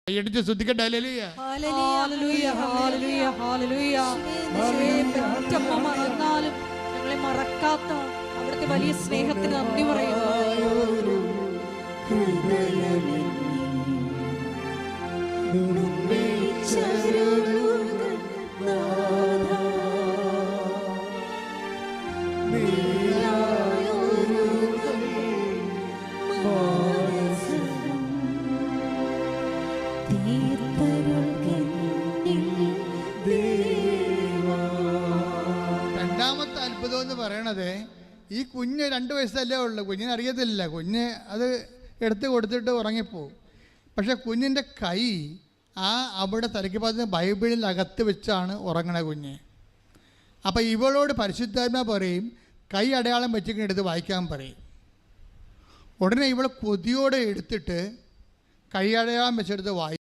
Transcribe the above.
കൈയടിച്ച് ശ്രദ്ധിക്കട്ടെ. Hallelujah. Hallelujah hallelujah hallelujah. ഒറ്റ മറന്നാലും ഞങ്ങളെ മറക്കാത്ത അവിടുത്തെ വലിയ സ്നേഹത്തിന് നന്ദി പറയുന്നു. രണ്ടാമത്തെ അത്ഭുതം എന്ന് പറയണത്, ഈ കുഞ്ഞ് 2 വയസ്സല്ലേ ഉള്ളു, കുഞ്ഞിന് അറിയത്തില്ല. കുഞ്ഞ് അത് എടുത്ത് കൊടുത്തിട്ട് ഉറങ്ങിപ്പോവും. പക്ഷെ കുഞ്ഞിൻ്റെ കൈ അവിടെ തലയ്ക്ക് ഭാഗത്ത് ബൈബിളിൽ അകത്ത് വെച്ചാണ് ഉറങ്ങണ കുഞ്ഞ്. അപ്പം ഇവളോട് പരിശുദ്ധാത്മാ പറയും, കൈ അടയാളം വെച്ചിട്ട് എടുത്ത് വായിക്കാൻ പറയും. ഉടനെ ഇവൾ കൊതിയോടെ എടുത്തിട്ട് കൈ അടയാളം വെച്ചെടുത്ത് വായിക്കും.